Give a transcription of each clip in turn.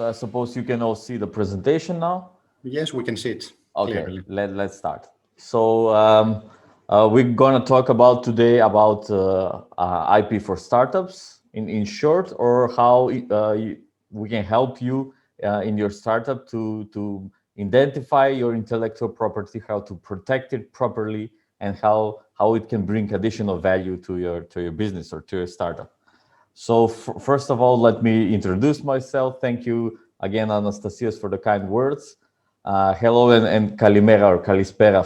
I suppose you can all see the presentation now. Yes, we can see it Okay, clearly. let's start. So we're gonna talk about today about IP for startups in short, or how we can help you in your startup to identify your intellectual property, how to protect it properly, and how it can bring additional value to your business or to your startup. So first of all, let me introduce myself. Thank you again, Anastasios, for the kind words. Hello and Kalimera or Kalispera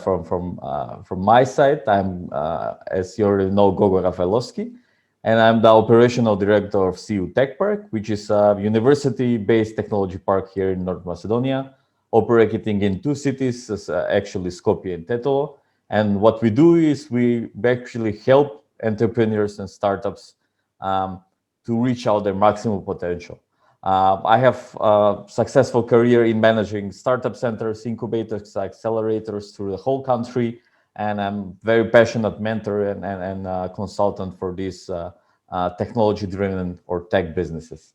from my side. I'm, as you already know, Gogo Rafilofski, and I'm the operational director of CU Tech Park, which is a university-based technology park here in North Macedonia, operating in two cities, actually Skopje and Tetovo. And what we do is we actually help entrepreneurs and startups to reach out their maximum potential. I have a successful career in managing startup centers, incubators, accelerators through the whole country, and I'm very passionate mentor and consultant for these technology-driven or tech businesses.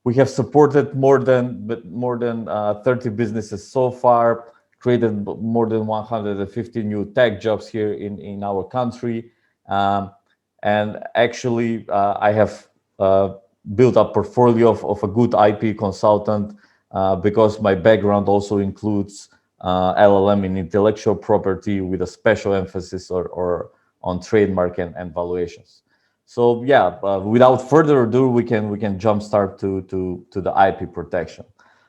We have supported more than 30 businesses so far, created more than 150 new tech jobs here in our country. And actually, I have built a portfolio of a good IP consultant because my background also includes LLM in intellectual property with a special emphasis or on trademark and valuations. So yeah, without further ado, we can jump start to the IP protection.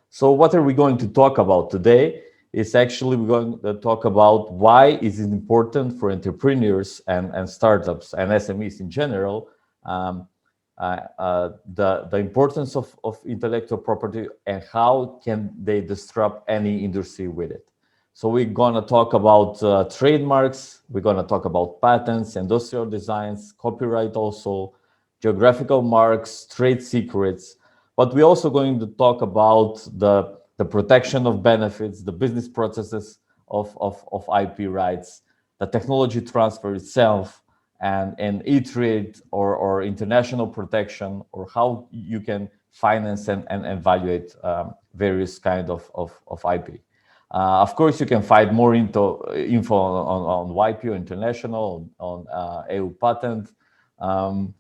So what are we going to talk about today? Is actually we're going to talk about why is it important for entrepreneurs and startups and SMEs in general, the importance of intellectual property and how can they disrupt any industry with it. So we're going to talk about trademarks, we're going to talk about patents, industrial designs, copyright also, geographical marks, trade secrets, but we're also going to talk about the protection of benefits, the business processes of IP rights, the technology transfer itself, and e-trade or international protection, or how you can finance and evaluate various kind of IP. Of course, you can find more info on YPO International, on EU patent, on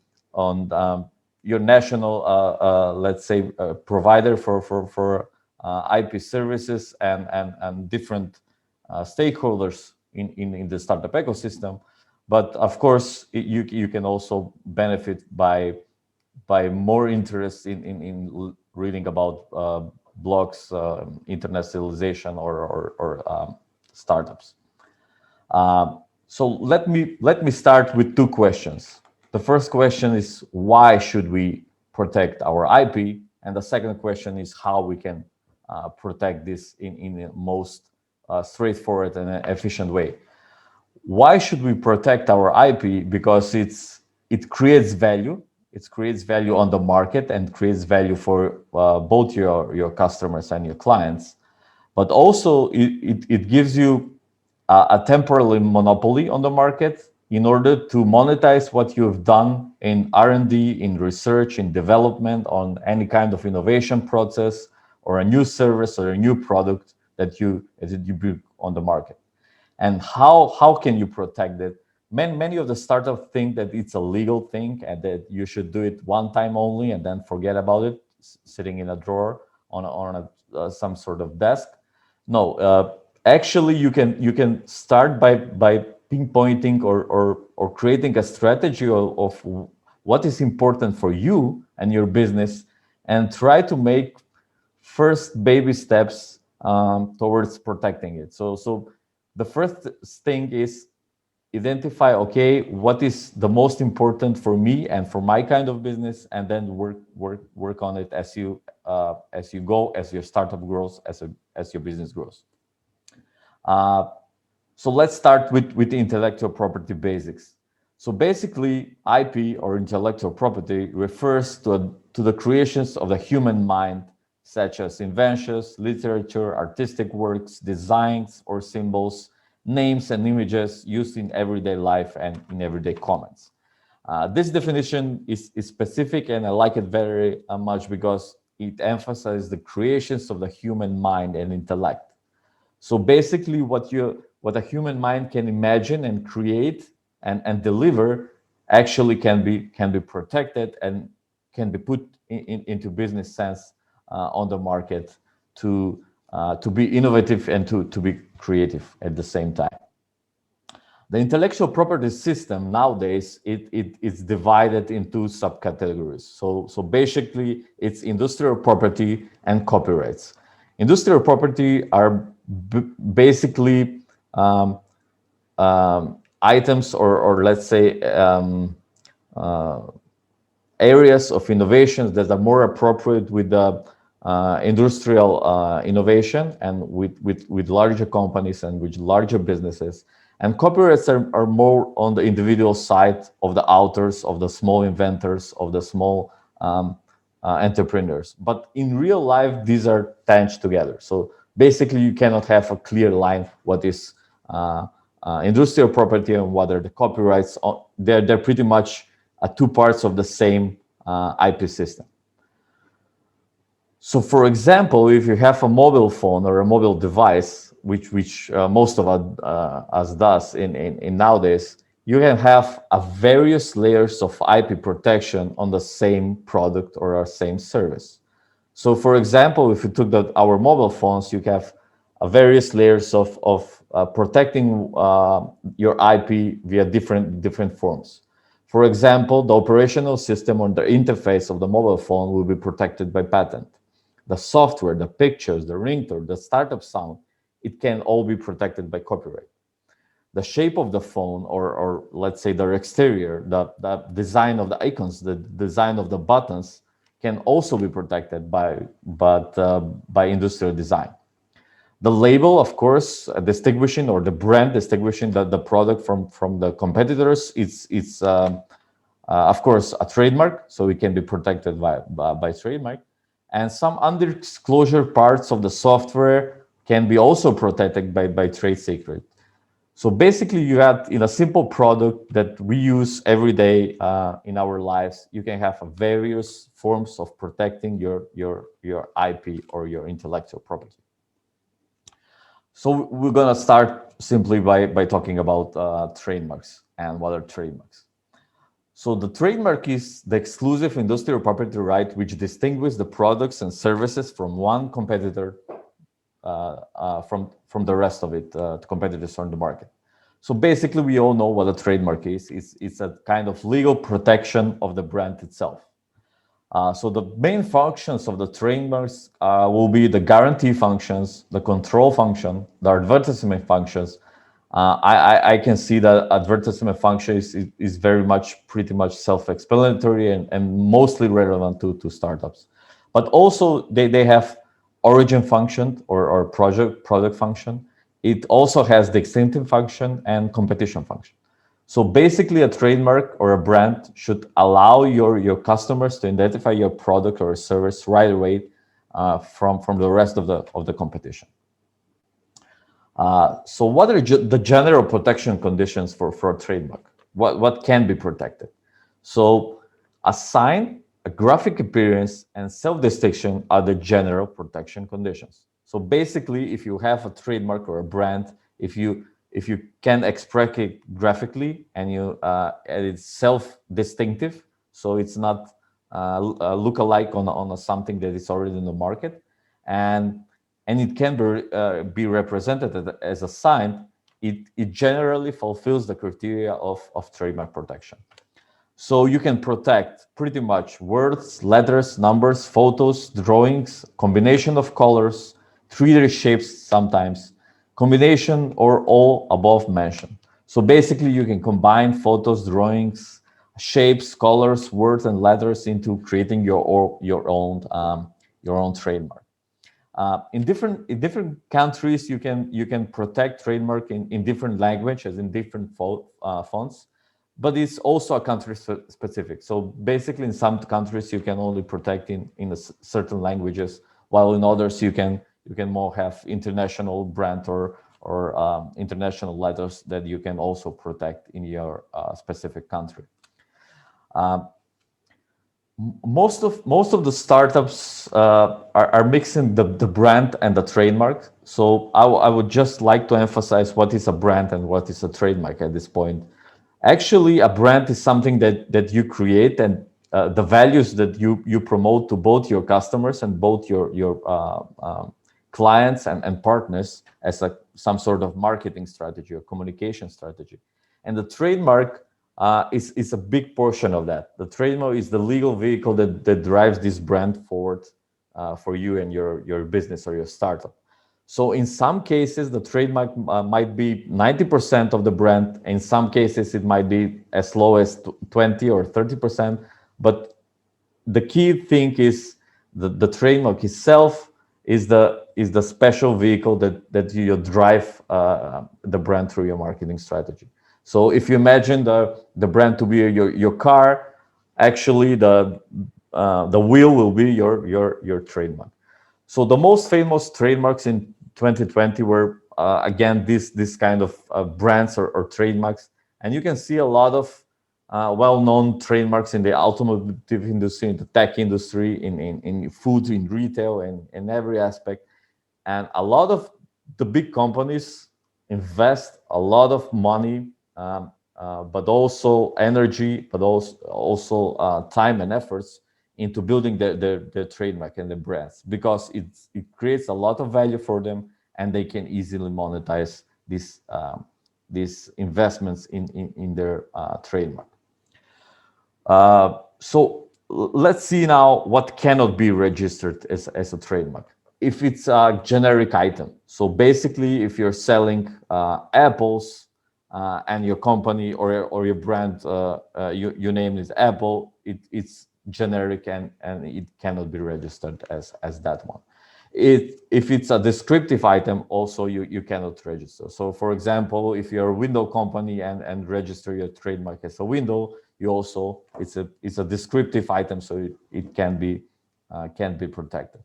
your national, let's say, provider for IP services and different stakeholders in the startup ecosystem. But of course, you can also benefit by more interest in reading about blogs, internationalization or startups. So let me start with two questions. The first question is, why should we protect our IP? And the second question is how we can protect this in the most straightforward and efficient way. Why should we protect our IP? Because it creates value. It creates value on the market and creates value for both your customers and your clients. But also it gives you a temporary monopoly on the market in order to monetize what you've done in R&D, in research, in development, on any kind of innovation process or a new service or a new product that you bring on the market. And how can you protect it? Many of the startups think that it's a legal thing and that you should do it one time only and then forget about it, sitting in a drawer on some sort of desk. No, actually you can start by pinpointing or creating a strategy of what is important for you and your business, and try to make first baby steps towards protecting it. So the first thing is identify, okay, what is the most important for me and for my kind of business, and then work on it as you go, as your startup grows, as your business grows. So let's start with the intellectual property basics. So basically, IP or intellectual property refers to the creations of the human mind, such as inventions, literature, artistic works, designs or symbols, names and images used in everyday life and in everyday comments. This definition is specific, and I like it very much because it emphasizes the creations of the human mind and intellect. So basically, what a human mind can imagine and create and deliver actually can be protected and can be put into business sense on the market to be innovative and to be creative at the same time. The intellectual property system nowadays, it's divided into subcategories. So basically, it's industrial property and copyrights. Industrial property are basically items or let's say areas of innovations that are more appropriate with the industrial innovation and with larger companies and with larger businesses. And copyrights are more on the individual side of the authors, of the small inventors, of the small entrepreneurs. But in real life, these are tanged together. So basically, you cannot have a clear line what is industrial property and what are the copyrights. They're pretty much two parts of the same IP system. So, for example, if you have a mobile phone or a mobile device, which most of us does in nowadays, you can have a various layers of IP protection on the same product or our same service. So, for example, if you took our mobile phones, you have various layers of protecting your IP via different forms. For example, the operational system or the interface of the mobile phone will be protected by patent. The software, the pictures, the ringtone, the startup sound, it can all be protected by copyright. The shape of the phone, or let's say the exterior, the design of the icons, the design of the buttons, can also be protected by industrial design. The label, of course, distinguishing or the brand distinguishing the product from the competitors, it's of course a trademark, so it can be protected by trademark. And some undisclosure parts of the software can be also protected by trade secret. So basically, you have in a simple product that we use every day in our lives, you can have various forms of protecting your IP or your intellectual property. So we're gonna start simply by talking about trademarks and what are trademarks. So the trademark is the exclusive industrial property right which distinguishes the products and services from one competitor from the rest of it, competitors on the market. So basically, we all know what a trademark is. It's a kind of legal protection of the brand itself. So the main functions of the trademarks will be the guarantee functions, the control function, the advertisement functions. I can see that advertisement function is pretty much self-explanatory and mostly relevant to startups. But also they have origin function or product function. It also has the distinctive function and competition function. So basically, a trademark or a brand should allow your customers to identify your product or service right away from the rest of the competition. So what are the general protection conditions for a trademark? What can be protected? So a sign, a graphic appearance, and self-distinction are the general protection conditions. So basically, if you have a trademark or a brand, if you can express it graphically and it's self-distinctive, so it's not look-alike on something that is already in the market, and it can be represented as a sign, it generally fulfills the criteria of trademark protection. So you can protect pretty much words, letters, numbers, photos, drawings, combination of colors, 3D shapes sometimes, combination or all above mentioned. So basically, you can combine photos, drawings, shapes, colors, words, and letters into creating your own trademark. In different countries, you can protect trademark in different languages, in different fonts, but it's also a country specific. So basically, in some countries, you can only protect in certain languages, while in others you can more have international brand or international letters that you can also protect in your specific country. Most of the startups are mixing the brand and the trademark. So I would just like to emphasize what is a brand and what is a trademark at this point. Actually, a brand is something that you create, and the values that you promote to both your customers and both your clients and partners as some sort of marketing strategy or communication strategy. And the trademark is a big portion of that. The trademark is the legal vehicle that drives this brand forward for you and your business or your startup. So in some cases, the trademark might be 90% of the brand. In some cases, it might be as low as 20 or 30%. But the key thing is the trademark itself is the special vehicle that you drive the brand through your marketing strategy. So if you imagine the brand to be your car, actually the wheel will be your trademark. So the most famous trademarks in 2020 were again this kind of brands or trademarks, and you can see a lot of well-known trademarks in the automotive industry, in the tech industry, in food, in retail, and in every aspect. And a lot of the big companies invest a lot of money, but also energy, but also time and efforts into building their trademark and the brands, because it creates a lot of value for them, and they can easily monetize these investments in their trademark. So let's see now what cannot be registered as a trademark. If it's a generic item, so basically if you're selling apples and your company or your brand, your name is Apple, it's generic and it cannot be registered as that one. If it's a descriptive item, also you cannot register. So for example, if you're a window company and register your trademark as a window, you also it's a descriptive item, so it can be protected.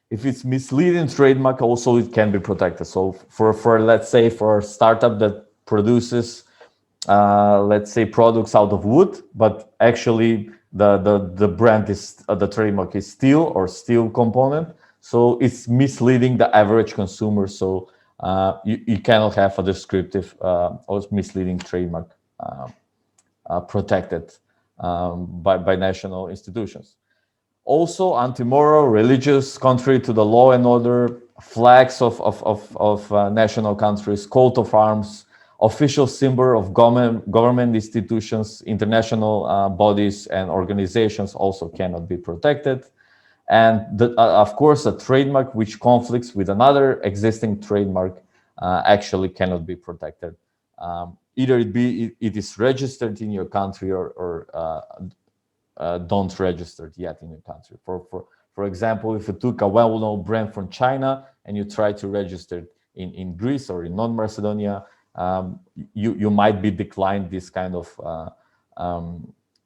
If it's misleading trademark, also it can be protected. So for let's say for a startup that produces let's say products out of wood, but actually the brand is the trademark is steel or steel component, so it's misleading the average consumer. So you cannot have a descriptive or misleading trademark protected by national institutions. Also, anti-moral, religious, contrary to the law and order, flags of national countries, coat of arms, official symbol of government institutions, international bodies and organizations also cannot be protected. And of course, a trademark which conflicts with another existing trademark actually cannot be protected. Either it is registered in your country or don't register it yet in your country. For example, if you took a well-known brand from China and you try to register it in Greece or in non-Macedonia, you might be declined this kind of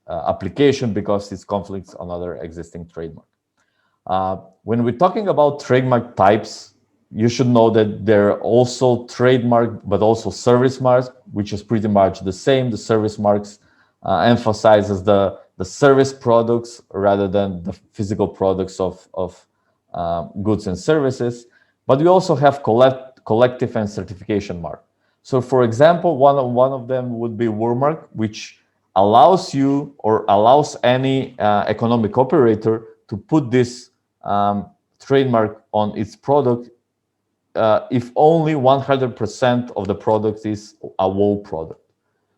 application because it conflicts on other existing trademark. When we're talking about trademark types, you should know that there are also trademark, but also service marks, which is pretty much the same. The service marks emphasizes the service products rather than the physical products of goods and services. But we also have collective and certification mark. So for example, one of them would be Wordmark, which allows you or allows any economic operator to put this trademark on its product if only 100% of the product is a WOW product.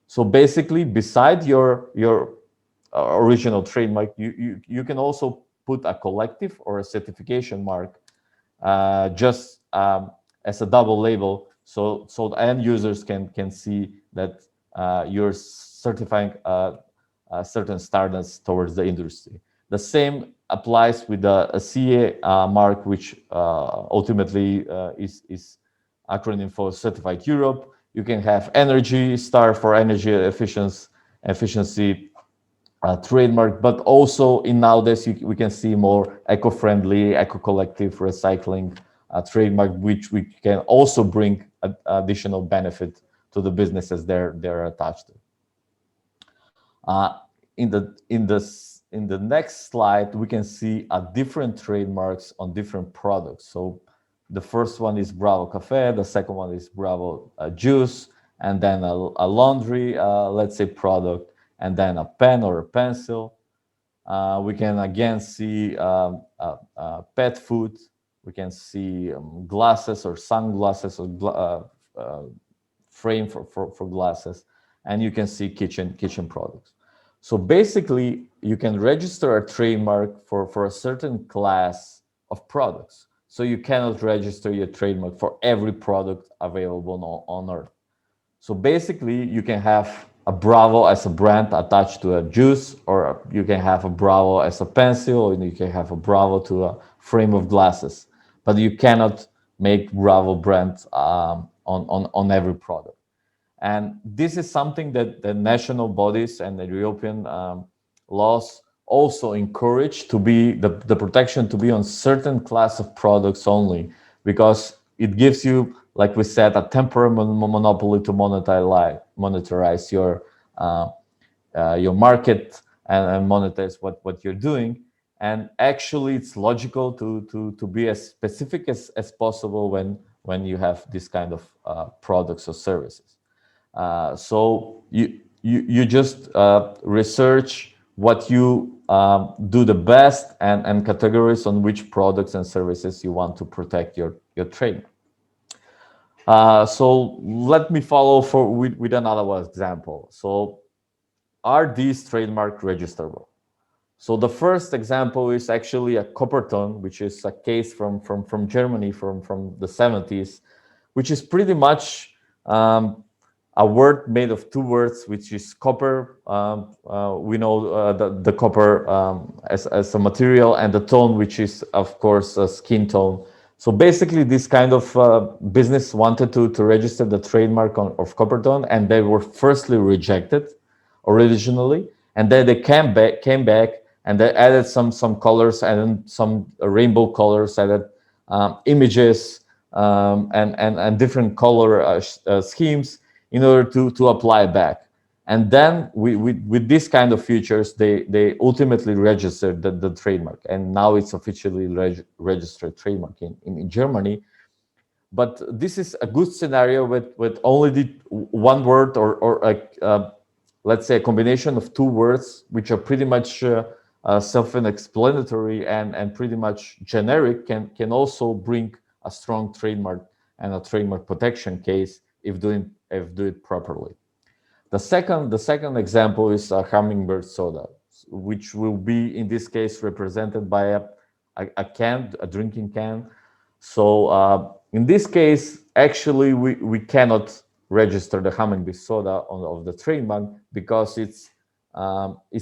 So basically, beside your original trademark, you can also put a collective or a certification mark just as a double label, so the end users can see that you're certifying certain standards towards the industry. The same applies with a CA mark, which ultimately is acronym for Certified Europe. You can have Energy Star for energy efficiency trademark, but also in nowadays we can see more eco-friendly, eco-collective, recycling trademark, which we can also bring additional benefit to the businesses they're attached to. In the in the next slide, we can see a different trademarks on different products. So the first one is Bravo Cafe, the second one is Bravo Juice, and then a laundry, let's say, product, and then a pen or a pencil. We can again see pet food. We can see glasses or sunglasses or frame for glasses, and you can see kitchen products. So basically, you can register a trademark for a certain class of products. So you cannot register your trademark for every product available on Earth. So basically, you can have a Bravo as a brand attached to a juice, or you can have a Bravo as a pencil, or you can have a Bravo to a frame of glasses. But you cannot make Bravo brands on every product. And this is something that the national bodies and the European laws also encourage to be the protection to be on certain class of products only, because it gives you, like we said, a temporary monopoly to monetize your market and monetize what you're doing. And actually, it's logical to be as specific as possible when you have this kind of products or services. So you just research what you do the best and categories on which products and services you want to protect your trademark. So let me follow with another example. So are these trademark registerable? So the first example is actually a Coppertone, which is a case from Germany from the 70s, which is pretty much a word made of two words, which is copper. We know the copper as a material, and the tone, which is, of course, a skin tone. So basically, this kind of business wanted to register the trademark of Coppertone, and they were firstly rejected originally, and then they came back, and they added some colors, and some rainbow colors, added images, and different color schemes in order to apply back. And then with this kind of features, they ultimately registered the trademark, and now it's officially registered trademark in Germany. But this is a good scenario with only the one word, or let's say a combination of two words, which are pretty much self-explanatory and pretty much generic, can also bring a strong trademark and a trademark protection case if do it properly. The second example is a hummingbird soda, which will be in this case represented by a drinking can. So in this case, actually, we cannot register the hummingbird soda of the trademark because it's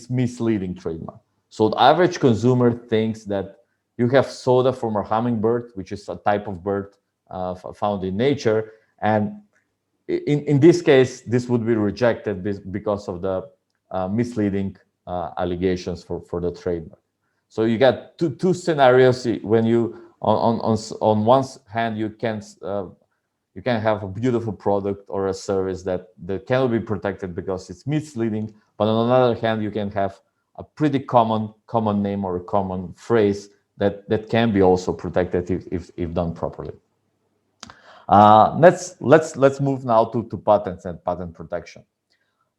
misleading trademark. So the average consumer thinks that you have soda from a hummingbird, which is a type of bird found in nature, and in this case, this would be rejected because of the misleading allegations for the trademark. So you got two scenarios when you on one hand you can have a beautiful product or a service that cannot be protected because it's misleading, but on the other hand you can have a pretty common name or a common phrase that can be also protected if done properly. Let's move now to patents and patent protection.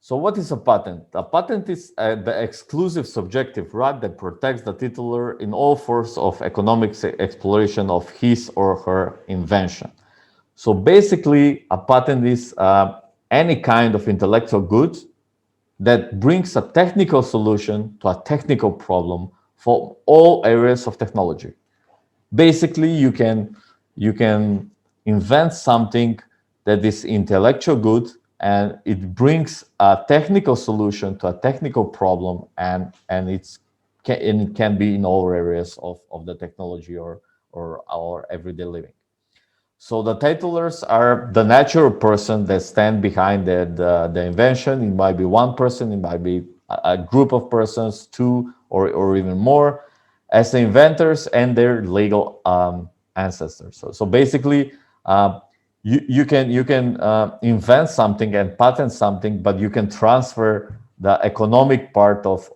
So what is a patent? A patent is the exclusive subjective right that protects the titular in all forms of economic exploration of his or her invention. So basically, a patent is any kind of intellectual good that brings a technical solution to a technical problem for all areas of technology. Basically, you can invent something that is intellectual good, and it brings a technical solution to a technical problem, and it can be in all areas of the technology or our everyday living. So the titulars are the natural person that stand behind the invention. It might be one person, it might be a group of persons, two or even more, as the inventors and their legal ancestors. So basically, you can invent something and patent something, but you can transfer the economic part of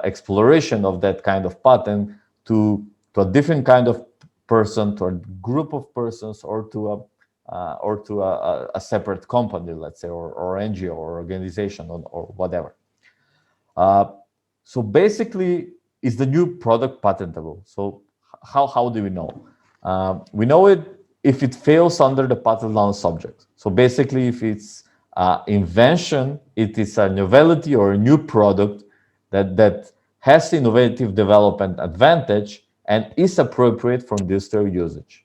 exploration of that kind of patent to a different kind of person, to a group of persons, or to a separate company, let's say, or NGO or organization or whatever. So basically, is the new product patentable? So how do we know? We know it if it fails under the patent law subject. So basically, if it's invention, it is a novelty or a new product that has innovative development advantage and is appropriate for industrial usage.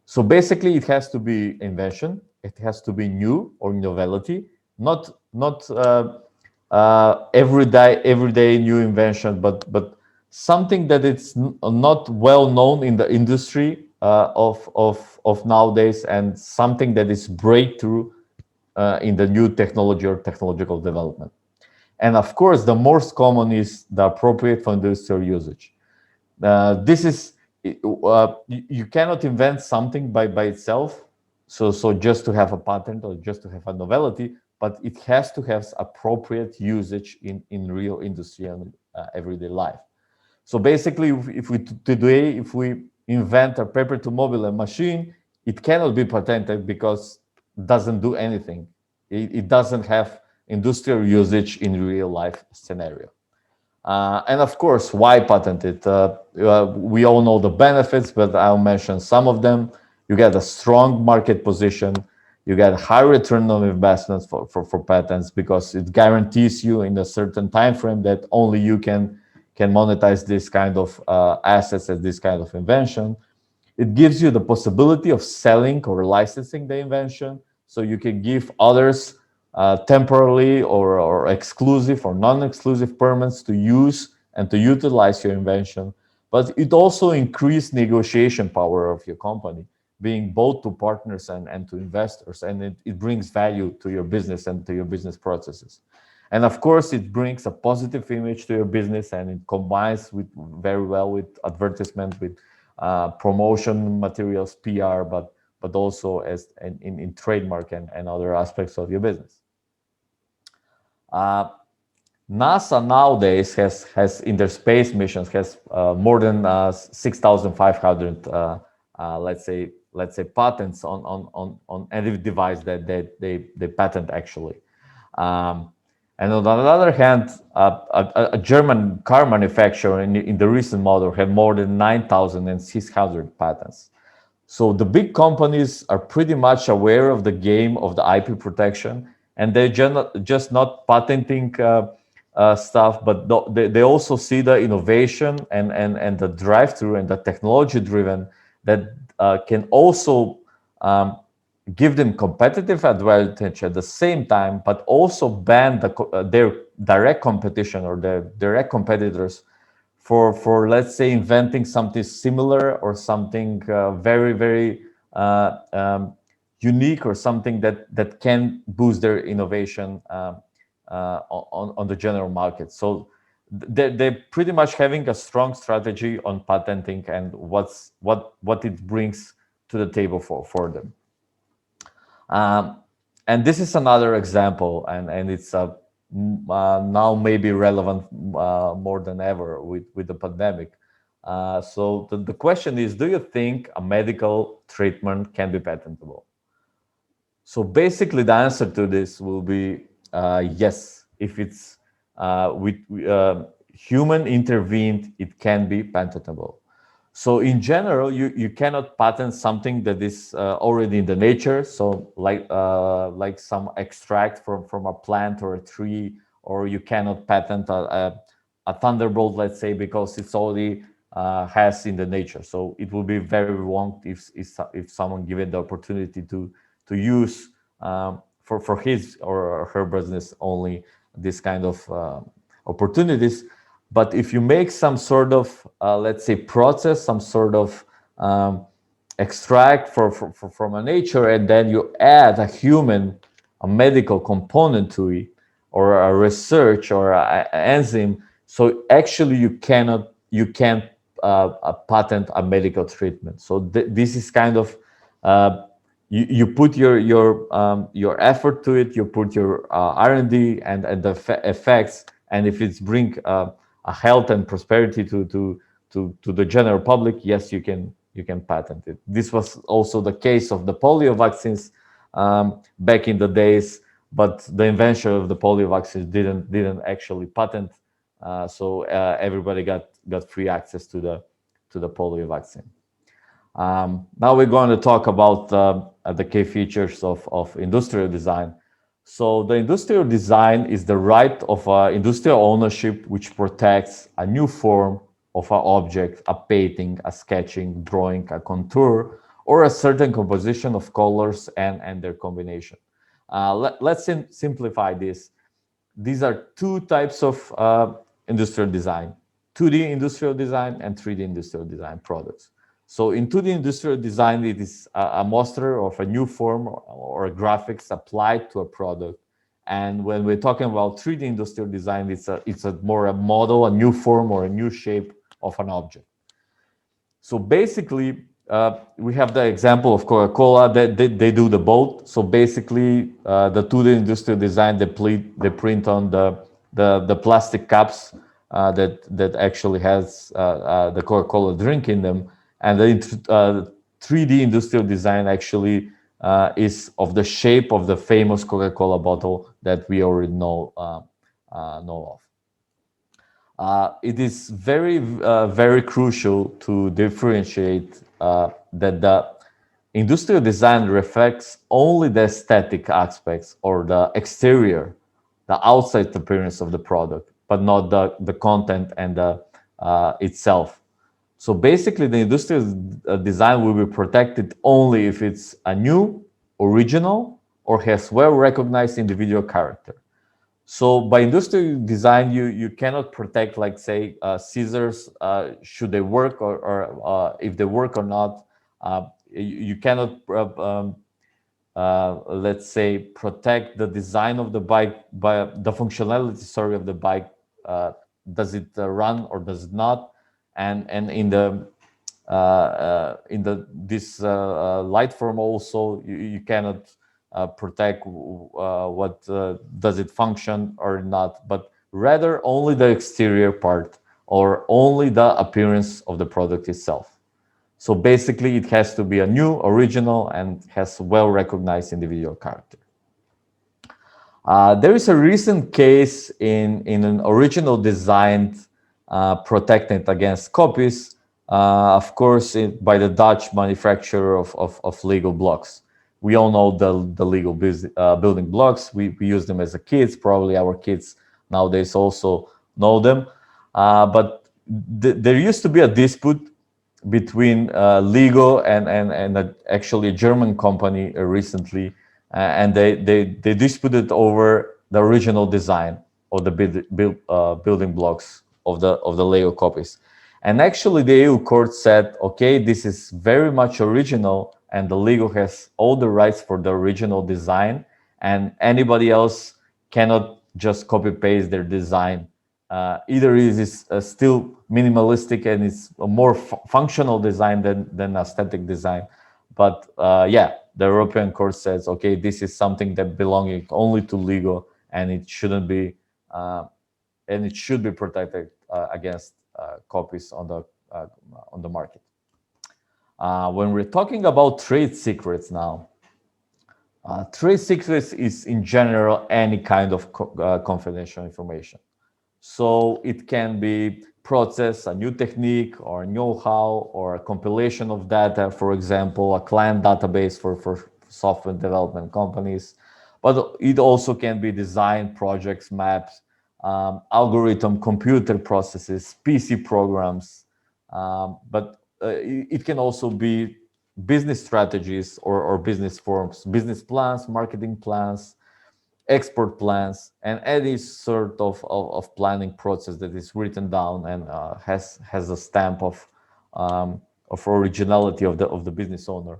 So basically, it has to be invention. It has to be new or novelty, not everyday new invention, but something that it's not well known in the industry of nowadays, and something that is breakthrough in the new technology or technological development. And of course, the most common is the appropriate for industrial usage. This is you cannot invent something by itself, so just to have a patent or just to have a novelty, but it has to have appropriate usage in real industry and everyday life. So basically, if we invent a paper to mobile machine, it cannot be patented because it doesn't do anything. It doesn't have industrial usage in real life scenario. And of course, why patent it? We all know the benefits, but I'll mention some of them. You get a strong market position. You get high return on investments for patents, because it guarantees you in a certain time frame that only you can monetize this kind of assets and this kind of invention. It gives you the possibility of selling or licensing the invention, so you can give others temporarily or exclusive or non-exclusive permits to use and to utilize your invention. But it also increased negotiation power of your company, being both to partners and to investors, and it brings value to your business and to your business processes. And of course, it brings a positive image to your business, and it combines very well with advertisement, with promotion materials, PR, but also as in trademark and other aspects of your business. NASA nowadays has in their space missions has more than 6,500 let's say patents on any device that they patent actually. And on the other hand, a German car manufacturer in the recent model had more than 9,600 patents. So the big companies are pretty much aware of the game of the IP protection, and they're just not patenting stuff, but they also see the innovation and the drive-through and the technology-driven that can also give them competitive advantage at the same time, but also ban their direct competition or their direct competitors for let's say inventing something similar or something very unique, or something that can boost their innovation on the general market. So they're pretty much having a strong strategy on patenting and what it brings to the table for them. And this is another example, and it's now maybe relevant more than ever with the pandemic. So the question is, do you think a medical treatment can be patentable? So basically, the answer to this will be yes. If it's with human intervened, it can be patentable. So in general, you cannot patent something that is already in the nature. So like some extract from a plant or a tree, or you cannot patent a thunderbolt, let's say, because it's already has in the nature. So it will be very wrong if someone given the opportunity to use for his or her business only this kind of opportunities. But if you make some sort of, let's say, process, some sort of extract from a nature, and then you add a medical component to it, or a research or an enzyme, so actually you can't patent a medical treatment. So this is kind of you put your effort to it, you put your R&D and the effects, and if it's bring a health and prosperity to the general public, yes, you can patent it. This was also the case of the polio vaccines back in the days, but the invention of the polio vaccines didn't actually patent, so everybody got free access to the polio vaccine. Now we're going to talk about the key features of industrial design. So the industrial design is the right of industrial ownership which protects a new form of an object, a painting, a sketching, drawing, a contour, or a certain composition of colors and their combination. Let's simplify this. These are two types of industrial design: 2D industrial design and 3D industrial design products. So in 2D industrial design, it is a muster of a new form or a graphics applied to a product. And when we're talking about 3D industrial design, it's a more a model, a new form or a new shape of an object. So basically, we have the example of Coca-Cola that they do the both. So basically, the 2D industrial design, they print on the plastic caps that actually has the Coca-Cola drink in them, and the 3D industrial design actually is of the shape of the famous Coca-Cola bottle that we already know of. It is very crucial to differentiate that the industrial design reflects only the aesthetic aspects or the exterior, the outside appearance of the product, but not the content and the itself. So basically, the industrial design will be protected only if it's a new, original, or has well-recognized individual character. So by industrial design, you cannot protect, like say, scissors, should they work or if they work or not. You cannot, let's say, protect the design of the bike by the functionality, sorry, of the bike. Does it run or does it not? And in the this light form also, you cannot protect what does it function or not, but rather only the exterior part or only the appearance of the product itself. So basically, it has to be a new, original, and has well-recognized individual character. There is a recent case in an original design protected against copies, of course, by the Dutch manufacturer of Lego blocks. We all know the Lego building blocks. We use them as a kids. Probably our kids nowadays also know them. But there used to be a dispute between Lego and actually a German company recently, and they disputed over the original design of the building blocks of the Lego copies. And actually, the EU court said, okay, this is very much original, and the Lego has all the rights for the original design, and anybody else cannot just copy paste their design. Either it is still minimalistic and it's a more functional design than aesthetic design. But yeah, the European court says, okay, this is something that belonging only to Lego, and it shouldn't be, and it should be protected against copies on the market. When we're talking about trade secrets now, trade secrets is in general any kind of confidential information. So it can be process, a new technique or know-how or a compilation of data, for example, a client database for software development companies. But it also can be design projects, maps, algorithm, computer processes, PC programs. But it can also be business strategies or business forms, business plans, marketing plans, export plans, and any sort of planning process that is written down and has a stamp of originality of the business owner.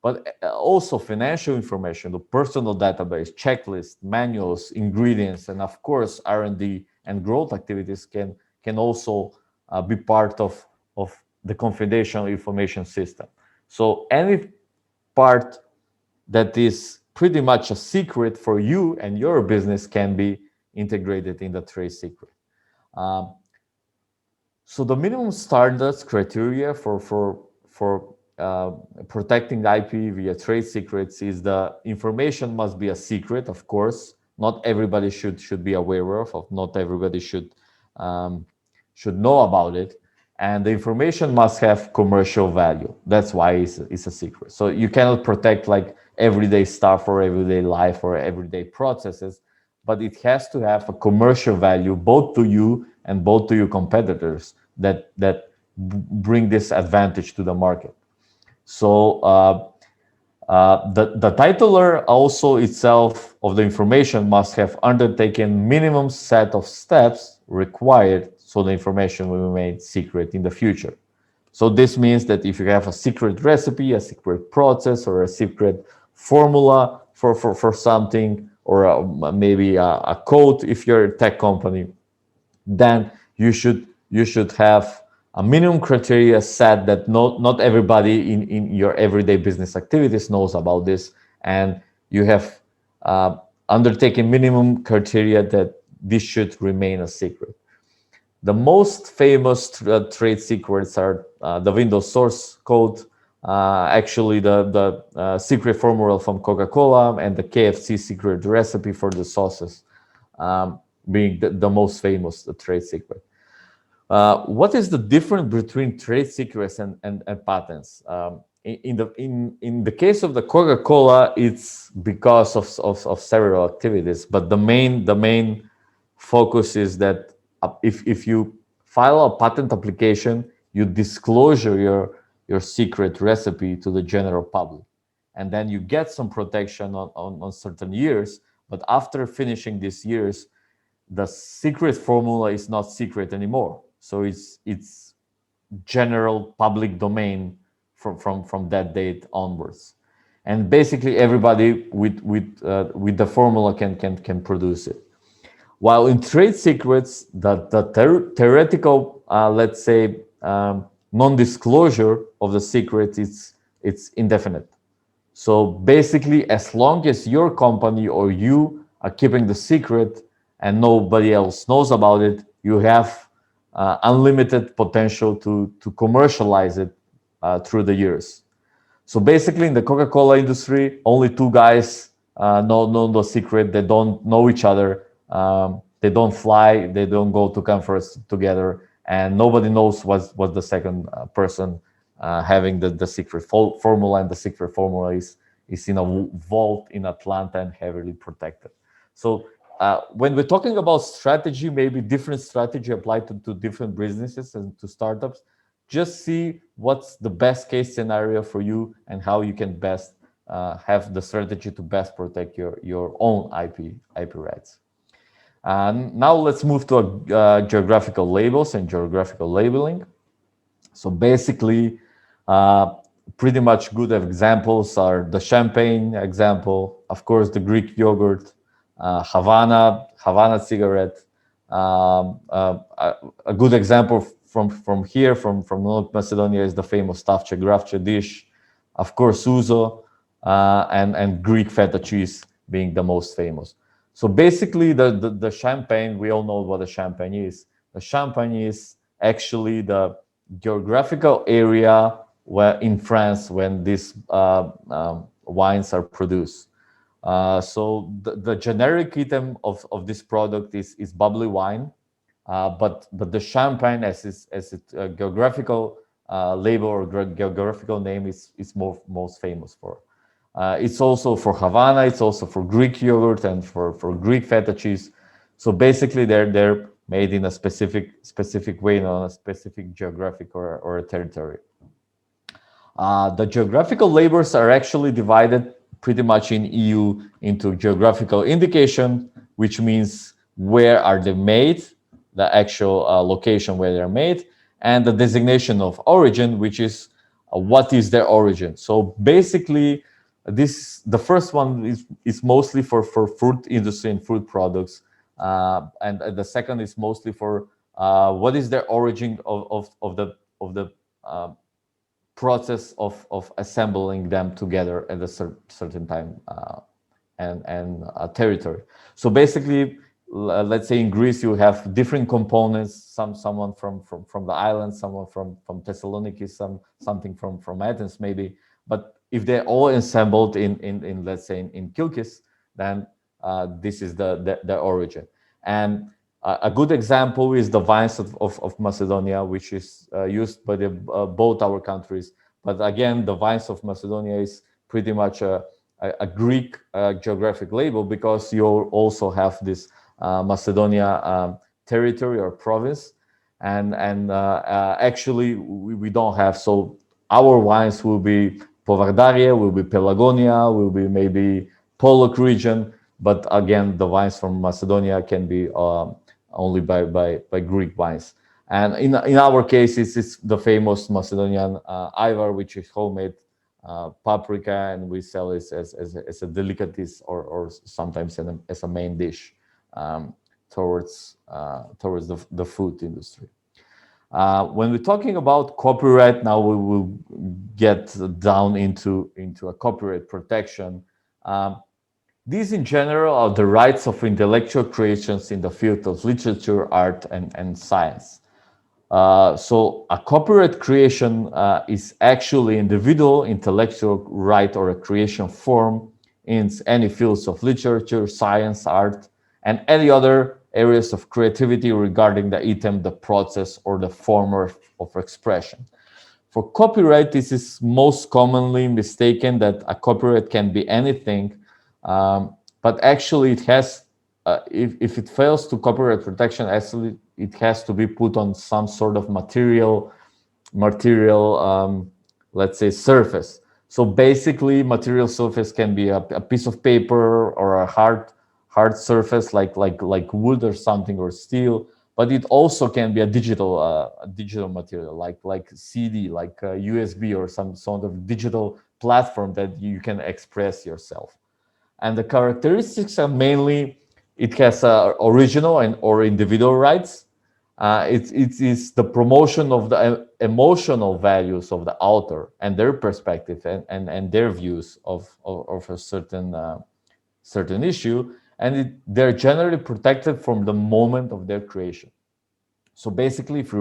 But also financial information, the personal database, checklist, manuals, ingredients, and of course R&D and growth activities can also be part of the confidential information system. So any part that is pretty much a secret for you and your business can be integrated in the trade secret. Um, so the minimum standards criteria for protecting the IP via trade secrets is the information must be a secret, of course. Not everybody should be aware of not everybody um, should know about it. And the information must have commercial value. That's why it's a secret. So you cannot protect like everyday stuff or everyday life or everyday processes, but it has to have a commercial value both to you and both to your competitors that bring this advantage to the market. So the titler also itself of the information must have undertaken minimum set of steps required so the information will remain secret in the future. So this means that if you have a secret recipe, a secret process, or a secret formula for something, or maybe a code if you're a tech company, then you should have a minimum criteria set that not everybody in your everyday business activities knows about this, and you have undertaken minimum criteria that this should remain a secret. The most famous trade secrets are the Windows source code, actually the secret formula from Coca-Cola, and the KFC secret recipe for the sauces, being the most famous trade secret. What is the difference between trade secrets and patents? In the case of the Coca-Cola, it's because of several activities, but the main focus is that if you file a patent application, you disclose your secret recipe to the general public, and then you get some protection on certain years. But after finishing these years, the secret formula is not secret anymore. So it's general public domain from that date onwards, and basically everybody with the formula can produce it. While in trade secrets, the theoretical, let's say, non-disclosure of the secret, it's indefinite. So basically, as long as your company or you are keeping the secret and nobody else knows about it, you have unlimited potential to commercialize it through the years. So basically, in the Coca-Cola industry, only two guys know the secret. They don't know each other. They don't fly. They don't go to conference together, and nobody knows what the second person having the secret formula. And the secret formula is in a vault in Atlanta and heavily protected. So when we're talking about strategy, maybe different strategy applied to different businesses and to startups. Just see what's the best case scenario for you and how you can best have the strategy to best protect your own IP rights. Now let's move to geographical labels and geographical labeling. So basically, pretty much good examples are the champagne example, of course, the Greek yogurt, Havana cigarette. A good example from here, from North Macedonia, is the famous stavče gravče dish, of course, ouzo, and Greek feta cheese being the most famous. So basically, the champagne, we all know what a champagne is. The champagne is actually the geographical area where in France when these wines are produced. So the generic item of this product is bubbly wine, but the champagne as its geographical label or geographical name is most famous for. It's also for Havana. It's also for Greek yogurt and for Greek feta cheese. So basically, they're made in a specific way on a specific geographic or a territory. The geographical labels are actually divided pretty much in EU into geographical indication, which means where are they made, the actual location where they're made, and the designation of origin, which is what is their origin. So basically, the first one is mostly for food industry and food products, and the second is mostly for what is their origin of the process of assembling them together at a certain time and territory. So basically, let's say in Greece you have different components. Someone from the island, someone from Thessaloniki, something from Athens maybe. But if they're all assembled in let's say in Kilkis, then this is the origin. And a good example is the vines of Macedonia, which is used by both our countries. But again, the vines of Macedonia is pretty much a Greek geographic label, because you also have this Macedonia territory or province, and actually we don't have. So our wines will be Povardarie, will be Pelagonia, will be maybe Pollock region, but again the wines from Macedonia can be only by Greek wines. And in our case, it's the famous Macedonian Ivar, which is homemade paprika, and we sell it as a delicatessen or sometimes as a main dish towards the food industry. When we're talking about copyright, now we will get down into a copyright protection. These in general are the rights of intellectual creations in the field of literature, art, and science. So a copyright creation is actually individual intellectual right or a creation form in any fields of literature, science, art, and any other areas of creativity regarding the item, the process, or the form of expression. For copyright, this is most commonly mistaken that a copyright can be anything, but actually it has, if it fails to copyright protection, actually it has to be put on some sort of material, let's say, surface. So basically, material surface can be a piece of paper or a hard surface like wood or something, or steel. But it also can be a digital material like CD, like USB, or some sort of digital platform that you can express yourself. And the characteristics are mainly it has original and or individual rights. It is the promotion of the emotional values of the author and their perspective and their views of a certain issue, and they're generally protected from the moment of their creation. So basically, if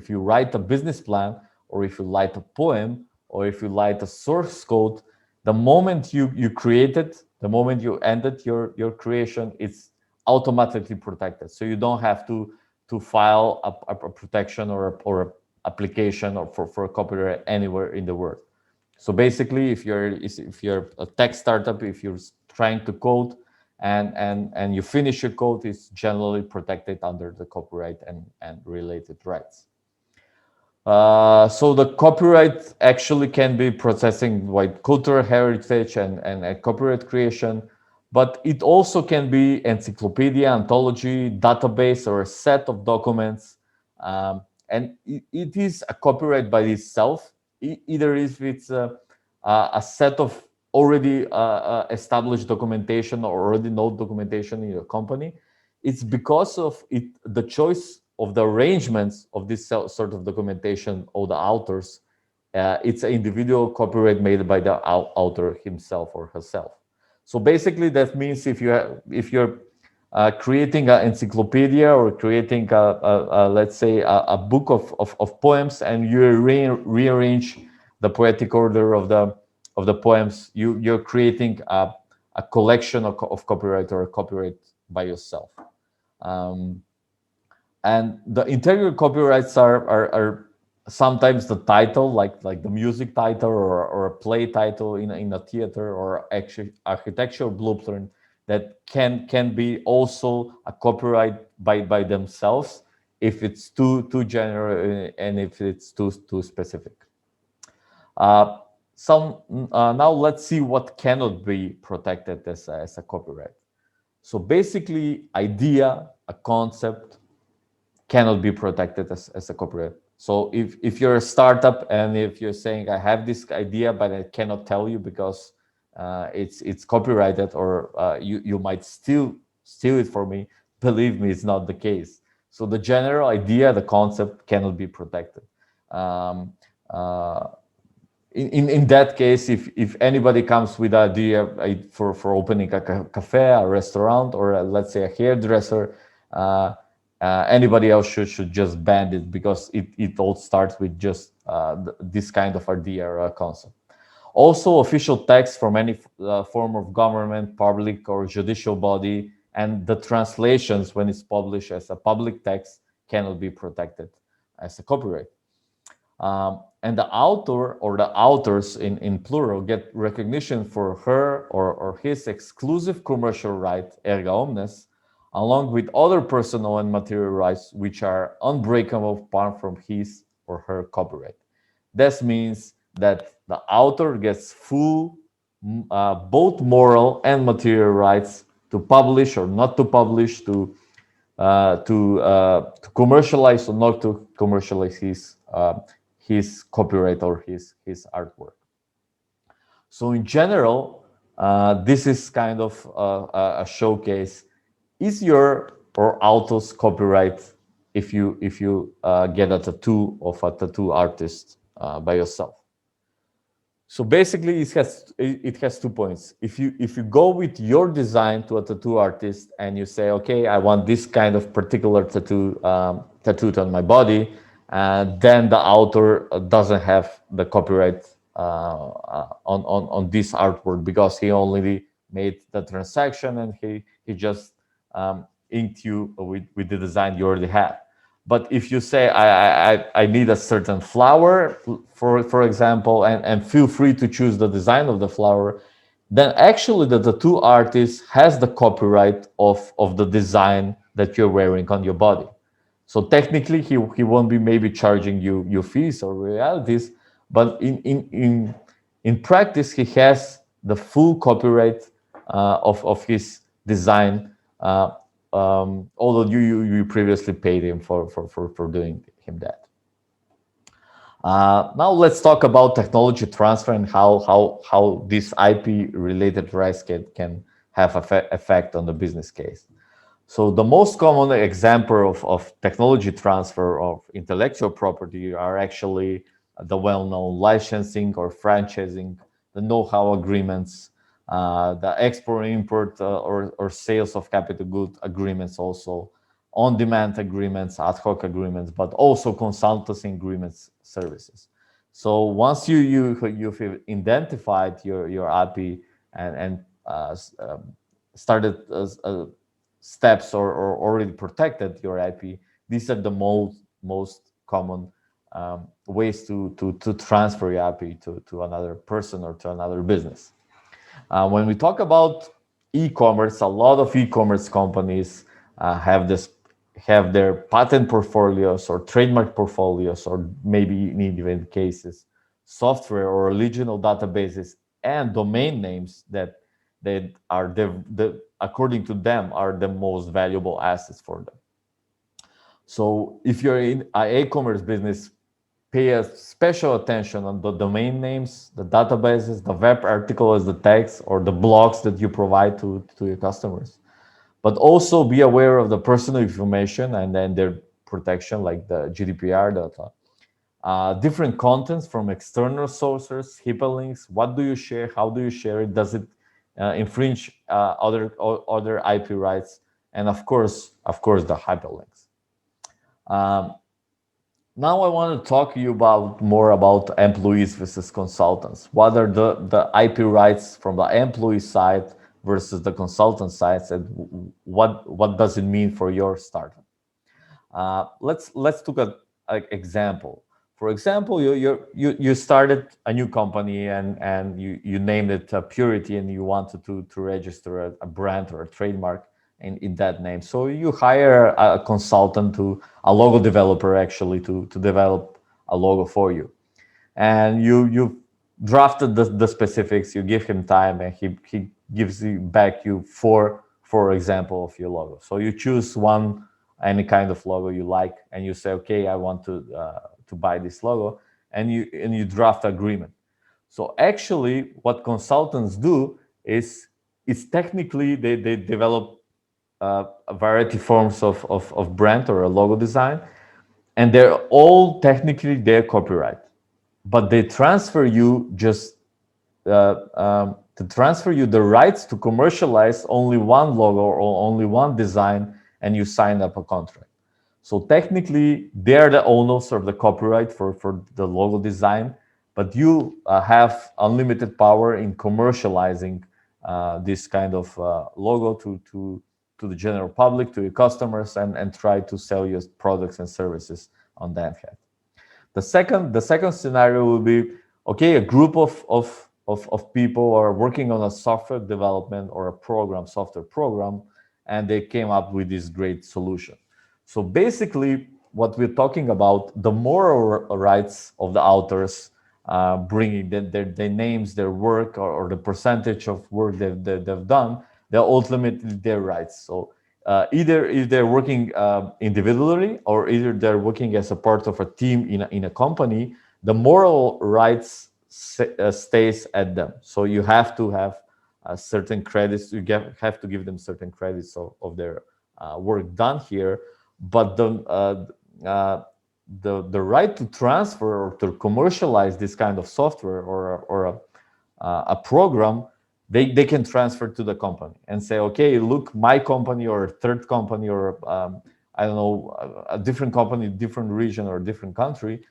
you write a business plan, or if you write a poem, or if you write a source code, the moment you create it, the moment you ended your creation, it's automatically protected. So you don't have to file a protection or a application or for copyright anywhere in the world. So basically, if you're a tech startup, if you're trying to code and you finish your code, it's generally protected under the copyright and related rights. So the copyright actually can be processing like cultural heritage and copyright creation, but it also can be encyclopedia, anthology, database, or a set of documents. And it is a copyright by itself, either if it's a set of already established documentation or already known documentation in your company. It's because of it, the choice of the arrangements of this sort of documentation or the authors. It's an individual copyright made by the author himself or herself. So basically, that means if you're creating an encyclopedia or creating let's say a book of poems, and you rearrange the poetic order of the poems, you're creating a collection of copyright or a copyright by yourself. And the integral copyrights are sometimes the title, like the music title or a play title in a theater, or actually architectural blueprint that can be also a copyright by themselves if it's too general and if it's too specific. Now let's see what cannot be protected as a copyright. So basically, idea, a concept, cannot be protected as a copyright. So if you're a startup and if you're saying I have this idea but I cannot tell you because it's copyrighted, or you might steal it for me, believe me, it's not the case. So the general idea, the concept cannot be protected. in that case, if anybody comes with an idea for opening a cafe, a restaurant, or let's say a hairdresser, anybody else should just ban it, because it all starts with just this kind of idea or concept. Also, official text from any form of government, public, or judicial body, and the translations when it's published as a public text cannot be protected as a copyright. And the author or the authors in plural get recognition for her or his exclusive commercial right, erga omnes, along with other personal and material rights which are unbreakable apart from his or her copyright. This means that the author gets full both moral and material rights to publish or not to publish, to commercialize or not to commercialize his copyright or his artwork. So in general, this is kind of a showcase. Is your or author's copyright if you get a tattoo of a tattoo artist by yourself? So basically, it has 2 points. If you go with your design to a tattoo artist and you say, okay, I want this kind of particular tattooed on my body, then the author doesn't have the copyright on this artwork, because he only made the transaction and he just inked you with the design you already had. But if you say I need a certain flower, for example, and feel free to choose the design of the flower, then actually the tattoo artist has the copyright of the design that you're wearing on your body. So technically, he won't be maybe charging you fees or royalties, but in practice, he has the full copyright of his design, although you previously paid him for doing him that. Now let's talk about technology transfer and how this IP related rights can have effect on the business case. So the most common example of technology transfer of intellectual property are actually the well-known licensing or franchising, the know-how agreements, the export, import, or sales of capital good agreements, also on-demand agreements, ad hoc agreements, but also consultancy agreements, services. So once you've identified your IP and started steps or already protected your IP, these are the most common ways to transfer your IP to another person or to another business. When we talk about e-commerce, a lot of e-commerce companies have their patent portfolios or trademark portfolios, or maybe in even cases, software or original databases and domain names that are according to them are the most valuable assets for them. So if you're in an e-commerce business, pay a special attention on the domain names, the databases, the web articles, the text, or the blogs that you provide to your customers. But also be aware of the personal information and then their protection, like the GDPR data. Different contents from external sources, hyperlinks. What do you share? How do you share it? Does it infringe other IP rights? And of course, the hyperlinks. Now I want to talk to you more about employees versus consultants. What are the IP rights from the employee side versus the consultant side, and what does it mean for your startup? Let's take an example. For example, you started a new company and you named it Purity, and you wanted to register a brand or a trademark in that name. So you hire a consultant, a logo developer actually, to develop a logo for you, and you drafted the specifics. You give him time, and he gives you back for example of your logo. So you choose any kind of logo you like, and you say, okay, I want to buy this logo, and you draft agreement. So actually, what consultants do is technically they develop a variety forms of brand or a logo design, and they're all technically their copyright. but they transfer you just to transfer you the rights to commercialize only one logo or only one design, and you sign up a contract. So technically, they're the owners of the copyright for the logo design, but you have unlimited power in commercializing this kind of logo to the general public, to your customers, and try to sell your products and services on that head. The second scenario will be, okay, a group of people are working on a software development or a program, software program, and they came up with this great solution. So basically, what we're talking about, the moral rights of the authors, bringing their names, their work, or the percentage of work they've done, they're ultimately their rights. So either if they're working individually, or either they're working as a part of a team in a company, the moral rights stays at them. So you have to have certain credits. Have to give them certain credits of their work done here. But the right to transfer or to commercialize this kind of software or a program, they can transfer to the company and say, okay, look, my company or a third company or I don't know, a different company, different region or different country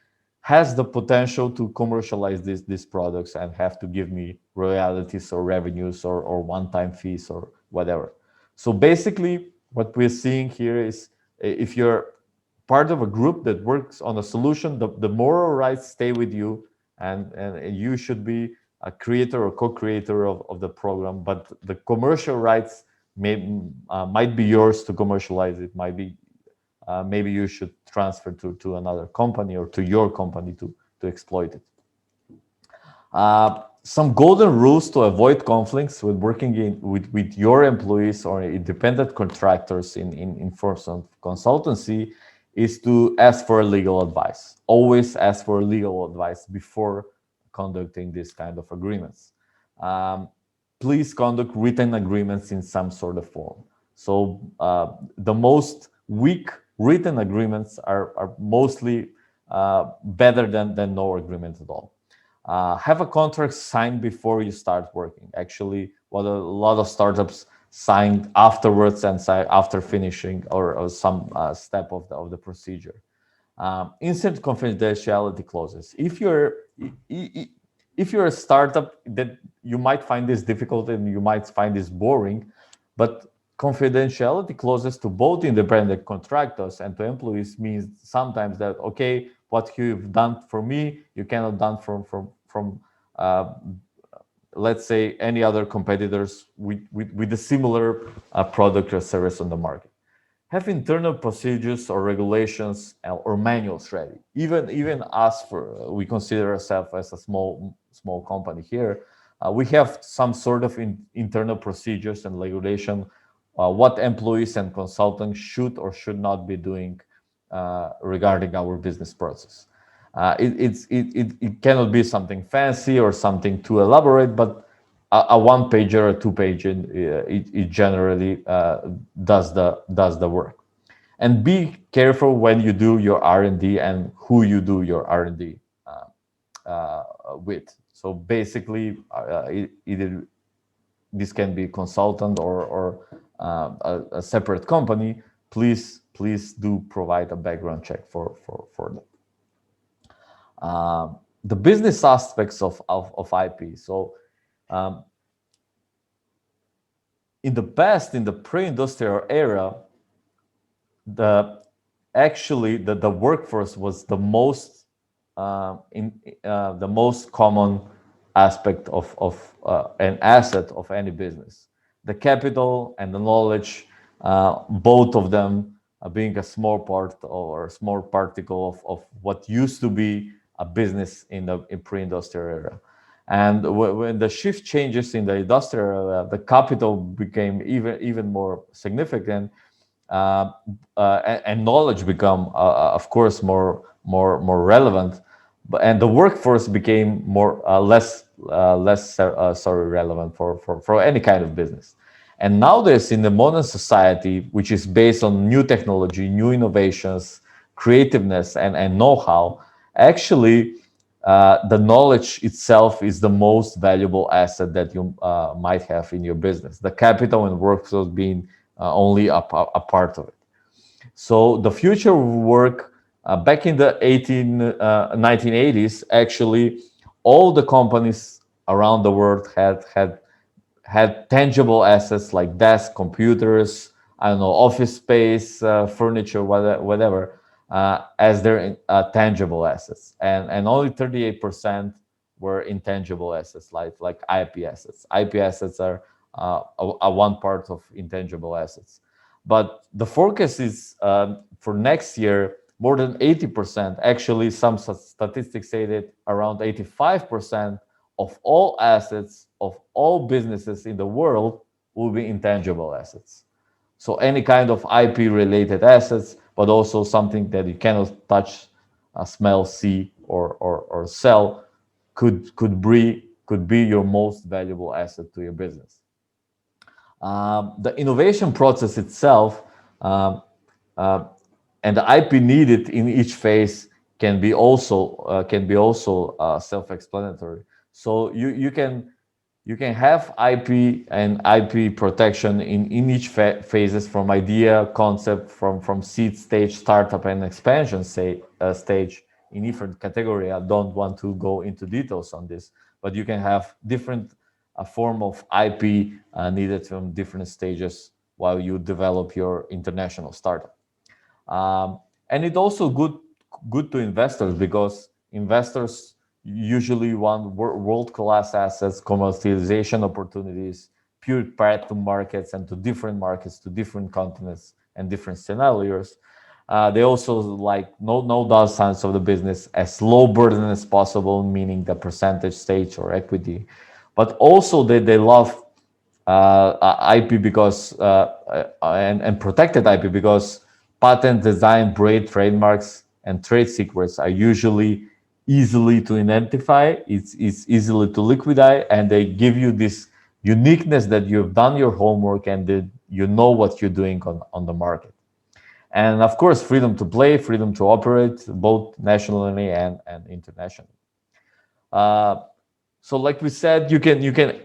has the potential to commercialize these products and have to give me royalties or revenues or one-time fees or whatever. So basically, what we're seeing here is, if you're part of a group that works on a solution, the moral rights stay with you, and you should be a creator or co-creator of the program, but the commercial rights might be yours to commercialize it, might be maybe you should transfer to another company or to your company to exploit it. Some golden rules to avoid conflicts with working with your employees or independent contractors in forms of consultancy is to ask for legal advice. Always ask for legal advice before conducting this kind of agreements. Please conduct written agreements in some sort of form. So the most weak written agreements are mostly better than no agreement at all. Have a contract signed before you start working. Actually, what a lot of startups signed afterwards and after finishing or some step of the procedure. Insert confidentiality clauses. If you're a startup, that you might find this difficult and you might find this boring, but confidentiality clauses to both independent contractors and to employees means sometimes that, okay, what you've done for me, you cannot done from let's say any other competitors with a similar product or service on the market. Have internal procedures or regulations or manuals ready. Even us, we consider ourselves as a small company here. We have some sort of internal procedures and regulation, what employees and consultants should or should not be doing regarding our business process. It cannot be something fancy or something too elaborate, but a one pager or two page it generally does the work. And be careful when you do your R&D and who you do your R&D with. So basically, either this can be a consultant or a separate company. Please do provide a background check for them. The business aspects of IP. So in the past, in the pre-industrial era, the workforce was the most the most common aspect of an asset of any business. The capital and the knowledge, both of them being a small part or a small particle of what used to be a business in the pre-industrial era. And when the shift changes in the industrial era, the capital became even more significant, and knowledge become, of course, more relevant, and the workforce became less relevant for any kind of business. And nowadays, in the modern society, which is based on new technology, new innovations, creativeness, and know-how, actually, the knowledge itself is the most valuable asset that you might have in your business. The capital and workflows being only a part of it. So the future of work, back in the 1980s, actually, all the companies around the world had tangible assets like desks, computers, I don't know, office space, furniture, whatever, as their tangible assets, and only 38% were intangible assets, like IP assets. IP assets are a one part of intangible assets, but the forecast is for next year more than 80%. Actually, some statistics say that around 85% of all assets of all businesses in the world will be intangible assets. So any kind of IP related assets, but also something that you cannot touch, smell, see, or sell, could be your most valuable asset to your business. The innovation process itself, um, uh, and the IP needed in each phase can be also self-explanatory. So you can have IP and IP protection in each phases, from idea, concept, from seed stage, startup, and expansion stage in different category. I don't want to go into details on this, but you can have different form of IP needed from different stages while you develop your international startup. And it also good to investors, because investors usually want world-class assets, commercialization opportunities, pure path to markets and to different markets, to different continents and different scenarios. They also like no downsides of the business, as low burden as possible, meaning the percentage stage or equity, but also they love IP because and protected IP, because patent, design, braid, trademarks, and trade secrets are usually easily to identify. It's easily to liquidate, and they give you this uniqueness that you've done your homework and that you know what you're doing on the market. And of course, freedom to play, freedom to operate, both nationally and internationally. Uh, so like we said, you can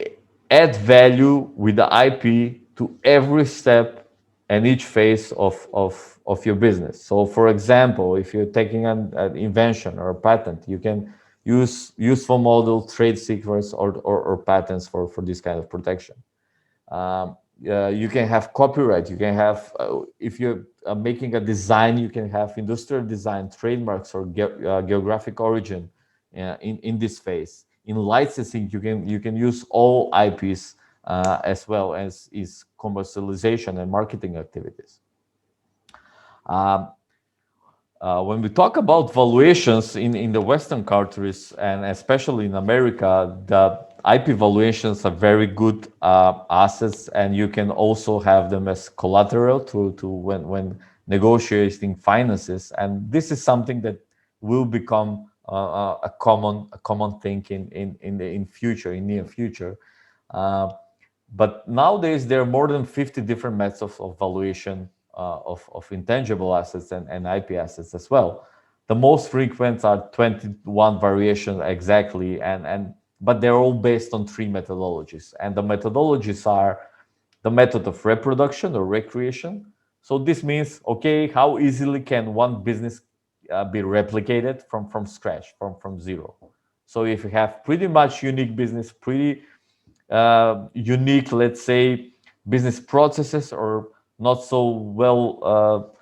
add value with the IP to every step and each phase of your business. So for example, if you're taking an invention or a patent, you can use useful model, trade secrets, or patents for this kind of protection. You can have copyright. You can have, if you're making a design, you can have industrial design, trademarks, or geographic origin in this phase. In licensing, you can use all IPs as well as is commercialization and marketing activities. Um, when we talk about valuations in the Western countries, and especially in America, the IP valuations are very good assets, and you can also have them as collateral to when negotiating finances. And this is something that will become a common thing in future, in near future. Uh, but nowadays, there are more than 50 different methods of valuation of intangible assets and IP assets as well. The most frequent are 21 variations exactly, but they're all based on three methodologies. And the methodologies are the method of reproduction or recreation. So this means, okay, how easily can one business be replicated from scratch, from zero? So if you have pretty much unique business, pretty unique, let's say, business processes, or not so well,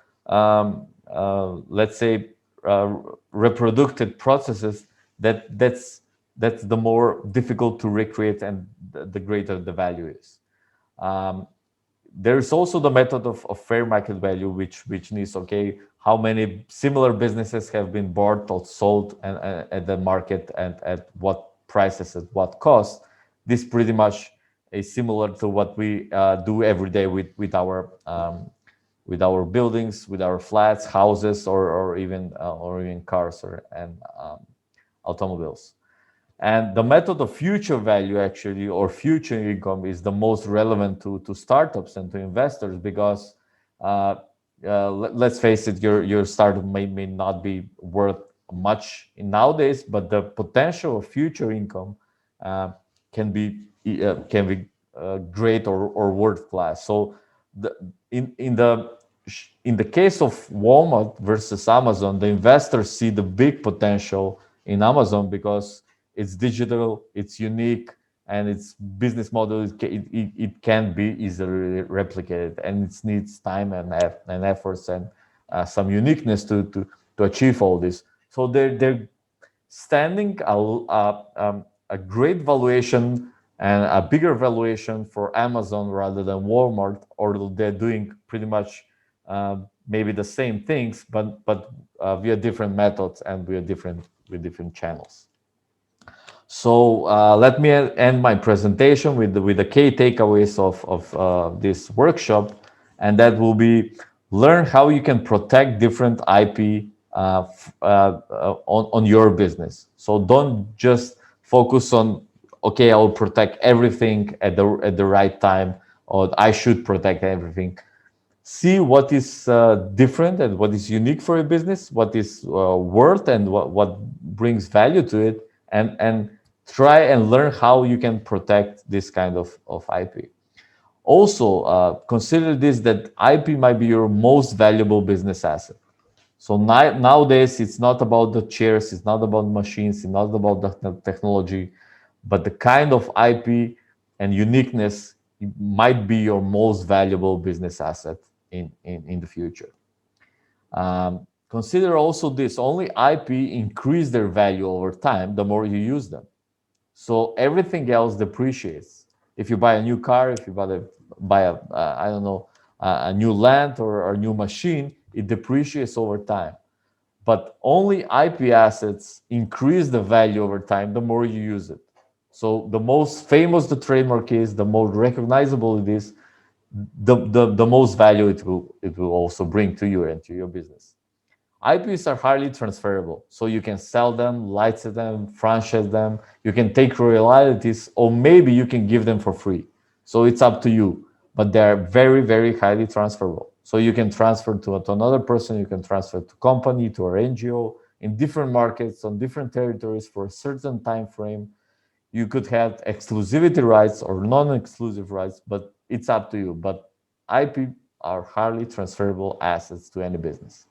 let's say, reproduced processes, that's the more difficult to recreate, and the greater the value is. Um, there is also the method of fair market value, which means, okay, how many similar businesses have been bought or sold at the market, and at what prices, at what cost. This pretty much is similar to what we do every day with our buildings, with our flats, houses, or even cars and automobiles. And the method of future value, actually, or future income, is the most relevant to startups and to investors, because let's face it, your startup may not be worth much nowadays, but the potential of future income uh, can be great or world class. So the, in the case of Walmart versus Amazon, the investors see the big potential in Amazon because it's digital, it's unique, and its business model it can be easily replicated, and it needs time and efforts and some uniqueness to achieve all this. So they're standing a great valuation and a bigger valuation for Amazon rather than Walmart, or they're doing pretty much maybe the same things, but via different methods and via different channels. So let me end my presentation with the key takeaways of this workshop, and that will be learn how you can protect different IP on your business. So don't just focus on, okay, I will protect everything at the right time, or I should protect everything. See what is different and what is unique for your business, what is worth and what brings value to it, and try and learn how you can protect this kind of IP. Also, consider this that IP might be your most valuable business asset. So nowadays, it's not about the chairs, it's not about machines, it's not about the technology, but the kind of IP and uniqueness might be your most valuable business asset in the future. Consider also this, only IP increase their value over time the more you use them. So everything else depreciates. If you buy a new car, if you buy a I don't know, a new land or a new machine, it depreciates over time. But only IP assets increase the value over time the more you use it. So the most famous the trademark is, the more recognizable it is, the most value it will also bring to you and to your business. IPs are highly transferable, so you can sell them, license them, franchise them. You can take royalties, or maybe you can give them for free. So it's up to you. But they are very, very highly transferable. So you can transfer to another person, you can transfer to company, to an NGO, in different markets, on different territories for a certain time frame. You could have exclusivity rights or non-exclusive rights, but it's up to you. But IP are highly transferable assets to any business.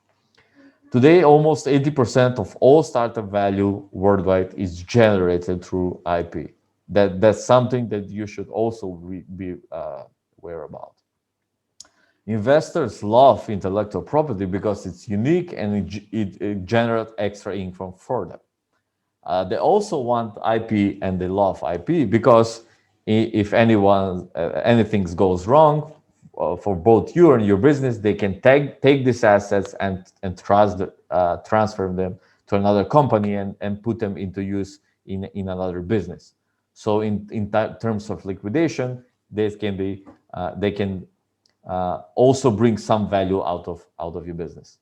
Today, almost 80% of all startup value worldwide is generated through IP. That's something that you should also be aware about. Investors love intellectual property because it's unique and it generates extra income for them. They also want IP and they love IP because if anything goes wrong for both you and your business, they can take these assets and transfer them to another company and put them into use in another business. So in terms of liquidation, they can also bring some value out of your business.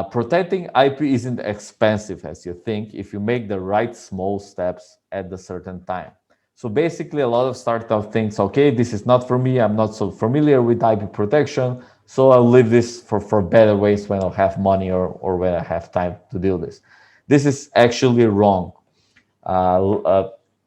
Protecting IP isn't expensive as you think if you make the right small steps at a certain time. So basically, a lot of startup thinks, okay, this is not for me. I'm not so familiar with IP protection, so I'll leave this for better ways when I have money or when I have time to do this. This is actually wrong.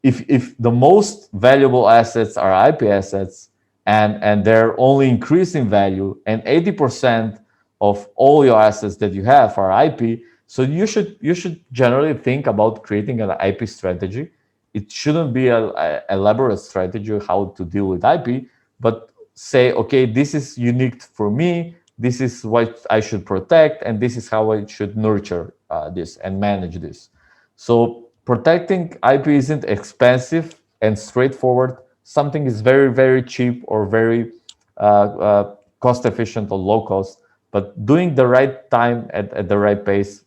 If the most valuable assets are IP assets and they're only increasing value, and 80% of all your assets that you have are IP, so you should generally think about creating an IP strategy. It shouldn't be a elaborate strategy of how to deal with IP, but say, okay, this is unique for me. This is what I should protect, and this is how I should nurture this and manage this. So protecting IP isn't expensive and straightforward. Something is very, very cheap or very cost efficient or low cost, but doing the right time at the right pace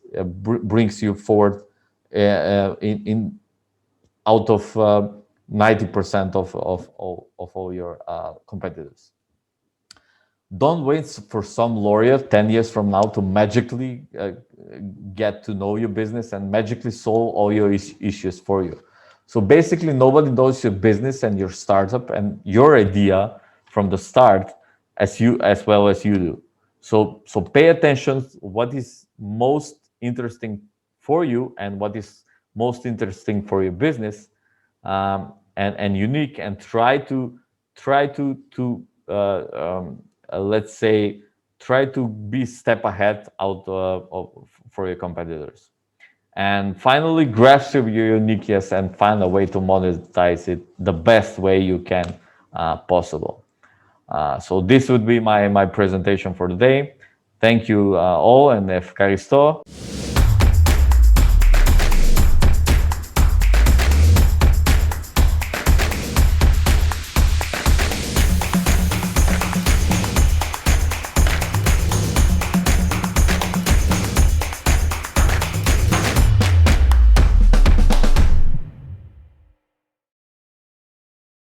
brings you forward in out of 90% of all your competitors. Don't wait for some lawyer 10 years from now to magically get to know your business and magically solve all your issues for you. So basically, nobody knows your business and your startup and your idea from the start as well as you do. So pay attention. What is most interesting for you and what is most interesting for your business, and unique, and let's say try to be step ahead for your competitors. And finally, grasp your uniqueness and find a way to monetize it the best way you can possible. So this would be my presentation for today. Thank you all, and ευχαριστώ.